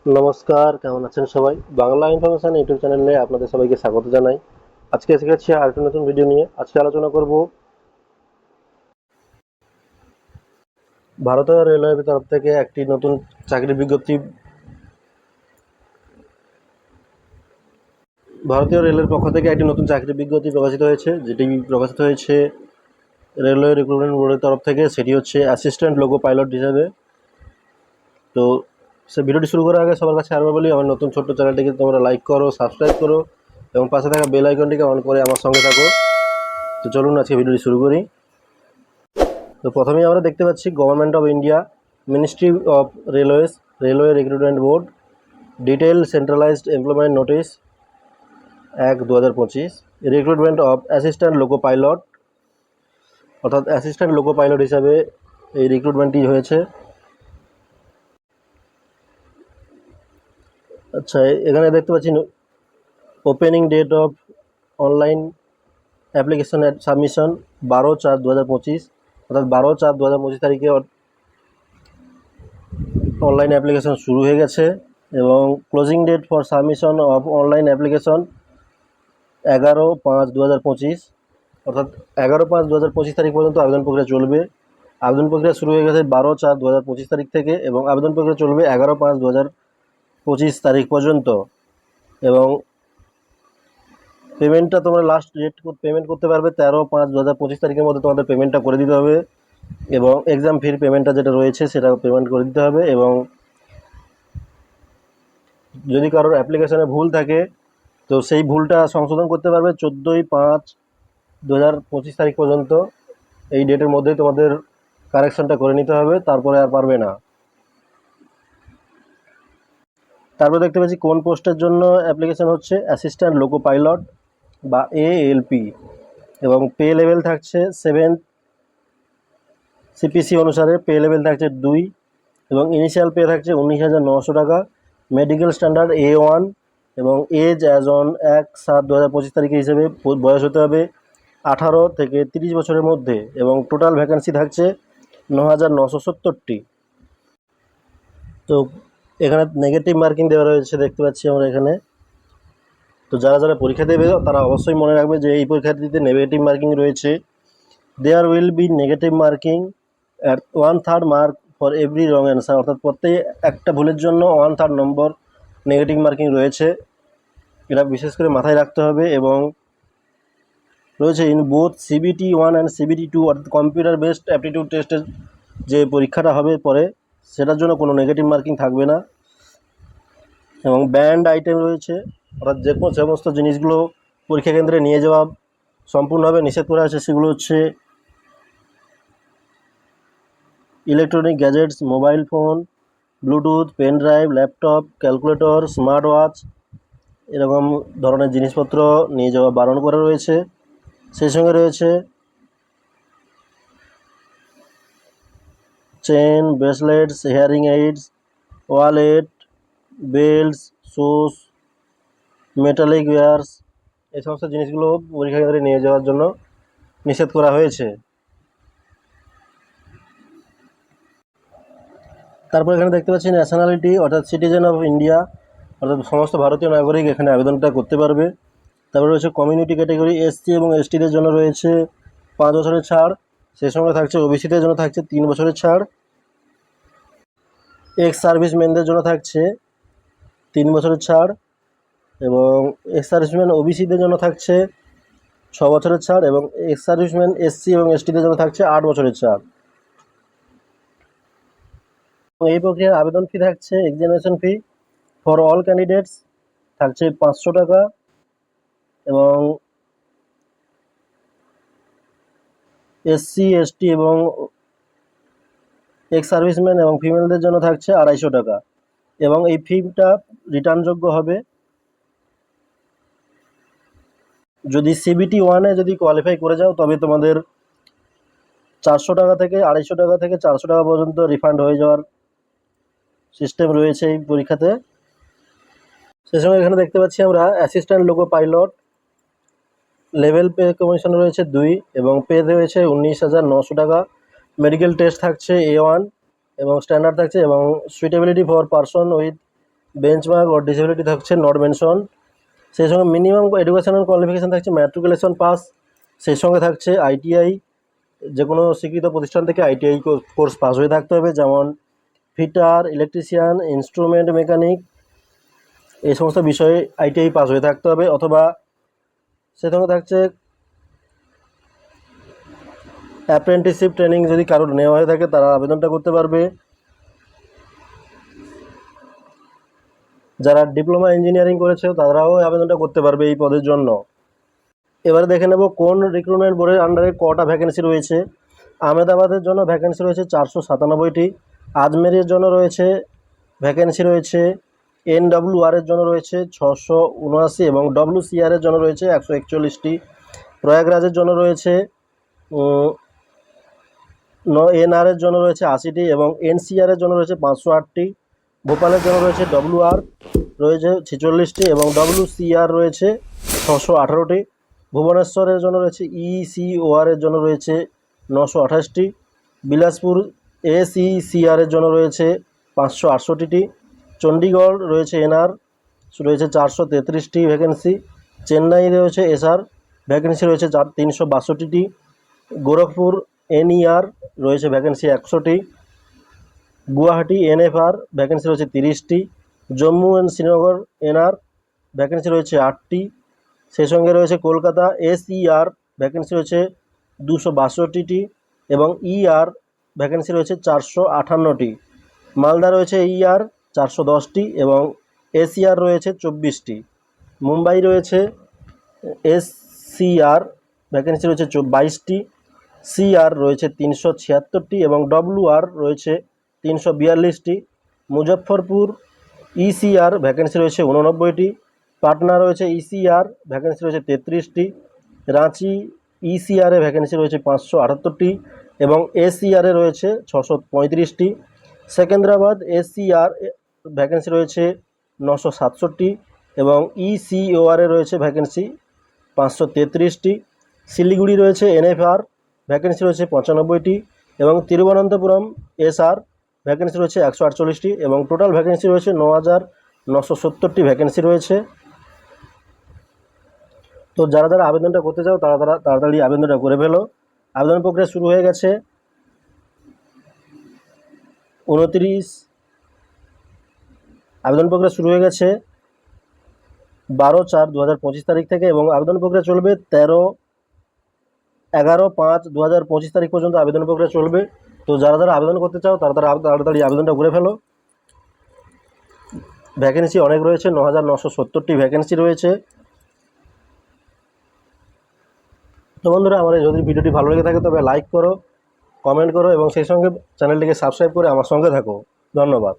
নমস্কার, কেমন আছেন সবাই? বাংলা ইনফরমেশন ইউটিউব চ্যানেলে আপনাদের সবাইকে স্বাগত জানাই। আজকে এসে গেছি আরেকটা নতুন ভিডিও নিয়ে। আজকে আলোচনা করব ভারতীয় রেলওয়ের তরফ থেকে একটি নতুন চাকরির বিজ্ঞপ্তি ভারতীয় রেলের পক্ষ থেকে একটি নতুন চাকরির বিজ্ঞপ্তি প্রকাশিত হয়েছে, যেটি প্রকাশিত হয়েছে রেলওয়ে রিক্রুটমেন্ট বোর্ডের তরফ থেকে। সেটি হচ্ছে অ্যাসিস্ট্যান্ট লোকো পাইলট হিসাবে। তো ভিডিওটি শুরু করার আগে সবার কাছে আরেকবার বলি, আমার নতুন ছোট্ট চ্যানেলটিকে তোমরা লাইক করো, সাবস্ক্রাইব করো এবং পাশে থাকা বেল আইকনটিকে অন করে আমার সঙ্গে থাকো। তো চলুন আজকে ভিডিওটি শুরু করি। তো প্রথমেই আমরা দেখতে পাচ্ছি government of India, ministry of railways, railway recruitment board, detail centralised employment notice 1/2025, recruitment of assistant loco pilot, অর্থাৎ অ্যাসিস্ট্যান্ট লোকো পাইলট হিসাবে এই রিক্রুটমেন্টটি হয়েছে। আচ্ছা, এখানে দেখতে পাচ্ছি opening date of online application at submission 12/4/2025, অর্থাৎ 12/4/2025 তারিখে অনলাইন অ্যাপ্লিকেশন শুরু হয়ে গেছে। এবং closing date for submission of online application 11/5/2025, অর্থাৎ 11/5/2025 তারিখ পর্যন্ত আবেদন প্রক্রিয়া চলবে। আবেদন প্রক্রিয়া শুরু হয়ে গেছে 12/4/2025 তারিখ থেকে এবং আবেদন প্রক্রিয়া চলবে 11/5/2025 তারিখ পর্যন্ত। এবং পেমেন্টটা তোমরা লাস্ট ডেট পেমেন্ট করতে পারবে 13/5/2025 তারিখের মধ্যে তোমাদের পেমেন্টটা করে দিতে হবে। এবং এক্সাম ফির পেমেন্টটা যেটা রয়েছে সেটা পেমেন্ট করে দিতে হবে। এবং যদি কারোর অ্যাপ্লিকেশনে ভুল থাকে তো সেই ভুলটা সংশোধন করতে পারবে 14/5/2025 তারিখ পর্যন্ত। এই ডেটের মধ্যেই তোমাদের কারেকশনটা করে নিতে হবে, তারপরে আর পারবে না। তারপর দেখতে পাচ্ছি কোন পোস্টের জন্য অ্যাপ্লিকেশন হচ্ছে, অ্যাসিস্ট্যান্ট লোকো পাইলট বা ALP, এবং পে লেভেল থাকছে 7 CPC অনুসারে পে লেভেল থাকছে 2 এবং ইনিশিয়াল পে থাকছে 19,900 টাকা। মেডিকেল স্ট্যান্ডার্ড A1 এবং এজ অ্যাজ অন 1/7/2025 তারিখে হিসেবে বয়স হতে হবে 18 থেকে 30 বছরের মধ্যে। এবং টোটাল ভ্যাকেন্সি থাকছে 9,970টি। তো এখানে নেগেটিভ মার্কিং দেওয়া রয়েছে দেখতে পাচ্ছি আমরা এখানে। তো যারা যারা পরীক্ষা দেবে তারা অবশ্যই মনে রাখবে যে এই পরীক্ষাটিতে নেগেটিভ মার্কিং রয়েছে। There will be negative marking at 1/3 mark for every wrong answer, অর্থাৎ প্রত্যেক একটা ভুলের জন্য 1/3 নম্বর নেগেটিভ মার্কিং রয়েছে। এটা বিশেষ করে মাথায় রাখতে হবে। এবং রয়েছে in both CBT 1 and CBT 2, অর্থাৎ কম্পিউটার বেসড অ্যাপটিটিউড টেস্টের যে পরীক্ষাটা হবে পরে, সেটার জন্য কোনো নেগেটিভ মার্কিং থাকবে না। এবং ব্যান্ড আইটেম রয়েছে, অর্থাৎ যে সমস্ত জিনিসগুলো পরীক্ষা কেন্দ্রে নিয়ে যাওয়া সম্পূর্ণভাবে নিষেধ করা আছে সেগুলো হচ্ছে electronic gadgets, mobile phone, bluetooth, pen drive, laptop, calculator, smart watch, এরকম ধরনের জিনিসপত্র নিয়ে যাওয়া বারণ করা রয়েছে। সেই সঙ্গে রয়েছে chain, bracelets, hearing AIDS, wallet, belts, shoes, metallic wires, এই সমস্ত জিনিসগুলো পরীক্ষা কেন্দ্রে নিয়ে যাওয়ার জন্য নিষেধ করা হয়েছে। তারপর এখানে দেখতে পাচ্ছি ন্যাশনালিটি, অর্থাৎ সিটিজেন অফ ইন্ডিয়া, অর্থাৎ সমস্ত ভারতীয় নাগরিক এখানে আবেদনটা করতে পারবে। তারপরে রয়েছে কমিউনিটি ক্যাটাগরি, SC এবং STদের জন্য রয়েছে 5 বছরের ছাড়। সেই সঙ্গে থাকছে OBCদের জন্য থাকছে 3 বছরের ছাড়। এক্স সার্ভিসম্যানদের জন্য থাকছে 3 বছরের ছাড়। এবং এক্স সার্ভিসম্যান OBCদের জন্য থাকছে 6 বছরের ছাড়। এবং এক্স সার্ভিসম্যান SC এবং STদের জন্য থাকছে 8 বছরের ছাড়। এবং এই প্রক্রিয়ার আবেদন ফি থাকছে, examination fee for all candidates থাকছে 500 টাকা। এবং SC ST এবং এক্স সার্ভিসম্যান এবং ফিমেলদের জন্য থাকছে 250 টাকা। এবং এই ফিটা রিটার্নযোগ্য হবে যদি CBT 1-এ যদি কোয়ালিফাই করে যাও, তবে তোমাদের 400 টাকা থেকে 250 টাকা থেকে 400 টাকা পর্যন্ত রিফান্ড হয়ে যাওয়ার সিস্টেম রয়েছে এই পরীক্ষাতে। সেই সঙ্গে এখানে দেখতে পাচ্ছি আমরা assistant loco pilot level pay commission রয়েছে 2 এবং পে রয়েছে 19,900 টাকা। মেডিকেল টেস্ট থাকছে A1 এবং স্ট্যান্ডার্ড থাকছে। এবং suitability for person with benchmark or disability থাকছে নট মেনশন। সেই সঙ্গে মিনিমাম এডুকেশনাল কোয়ালিফিকেশান থাকছে ম্যাট্রিকুলেশন পাস। সেই সঙ্গে থাকছে আইটিআই, যে কোনো স্বীকৃত প্রতিষ্ঠান থেকে আইটিআই কোর্স পাস হয়ে থাকতে হবে, যেমন ফিটার, ইলেকট্রিশিয়ান, ইনস্ট্রুমেন্ট মেকানিক, এই সমস্ত বিষয়ে আইটিআই পাস হয়ে থাকতে হবে। অথবা সে সঙ্গে থাকছে অ্যাপ্রেন্টিসশিপ ট্রেনিং যদি কারোর নেওয়া হয়ে থাকে তারা আবেদনটা করতে পারবে। যারা ডিপ্লোমা ইঞ্জিনিয়ারিং করেছে তারাও আবেদনটা করতে পারবে এই পদের জন্য। এবারে দেখে নেব কোন রিক্রুটমেন্ট বোর্ডের আন্ডারে কটা ভ্যাকেন্সি রয়েছে। আহমেদাবাদের জন্য ভ্যাকেন্সি রয়েছে 497টি, আজমেরের জন্য রয়েছে ভ্যাকেন্সি রয়েছে, এনডব্লিউআরের জন্য রয়েছে 679 এবং ডব্লিউসিআরের জন্য রয়েছে 141টি, প্রয়াগরাজের জন্য রয়েছে এনআরের জন্য রয়েছে 80টি এবং এনসিআরের জন্য রয়েছে 508টি, ভোপালের জন্য রয়েছে ডব্লিউআর রয়েছে 46টি এবং ডব্লিউসিআর রয়েছে 618টি, ভুবনেশ্বরের জন্য রয়েছে ইসিওআরের জন্য রয়েছে 928টি, বিলাসপুর এসইসিআরের জন্য রয়েছে 568টি, চণ্ডীগড় রয়েছে এনআর রয়েছে 433টি ভ্যাকেন্সি, চেন্নাই রয়েছে এসআর ভ্যাকেন্সি রয়েছে 362টি, গোরখপুর এনইআর রয়েছে ভ্যাকেন্সি 100টি, গুয়াহাটি এনএফআর ভ্যাকেন্সি রয়েছে 30টি, Jammu and Srinagar NR vacancy রয়েছে 8টি, সেই সঙ্গে রয়েছে কলকাতা এসইআর ভ্যাকেন্সি রয়েছে 262টি এবং ইআর ভ্যাকেন্সি রয়েছে 458টি, মালদা রয়েছে ইআর 410টি এবং এসইআর রয়েছে 24টি, মুম্বাই রয়েছে এসসিআর ভ্যাকেন্সি রয়েছে 22টি, সিআর রয়েছে 376টি এবং ডব্লিউআর রয়েছে 342টি, মুজফ্ফরপুর ইসিআর ভ্যাকেন্সি রয়েছে 89টি, পাটনা রয়েছে ইসিআর ভ্যাকেন্সি রয়েছে 33টি, রাঁচি ইসিআরে ভ্যাকেন্সি রয়েছে 578টি এবং এসিআরে রয়েছে 635টি, সেকেন্দ্রাবাদ এসিআর ভ্যাকেন্সি রয়েছে 967টি এবং ইসিওআরে রয়েছে ভ্যাকেন্সি 533টি, শিলিগুড়ি রয়েছে এনএফআর ভ্যাকেন্সি রয়েছে 95টি এবং তিরুবনন্তপুরম এসআর ভ্যাকেন্সি রয়েছে 148টি এবং টোটাল ভ্যাকেন্সি রয়েছে 9970টি ভ্যাকেন্সি রয়েছে। তো যারা যারা আবেদনটা করতে চাও তারা তাড়াতাড়ি আবেদনটা করে ফেলো। আবেদন প্রক্রিয়া শুরু হয়ে গেছে 12/4/2025 তারিখ থেকে এবং আবেদন প্রক্রিয়া চলবে 13/11/5/2025 তারিখ পর্যন্ত আবেদন প্রক্রিয়া চলবে। তো যারা যারা আবেদন করতে চাও তারা তাড়াতাড়ি আবেদনটা করে ফেলো। ভ্যাকেন্সি অনেক রয়েছে, 9970টি ভ্যাকেন্সি রয়েছে। তো বন্ধুরা, আমার যদি ভিডিওটি ভালো লেগে থাকে তবে লাইক করো, কমেন্ট করো এবং সেই সঙ্গে চ্যানেলটিকে সাবস্ক্রাইব করে আমার সঙ্গে থাকো। ধন্যবাদ।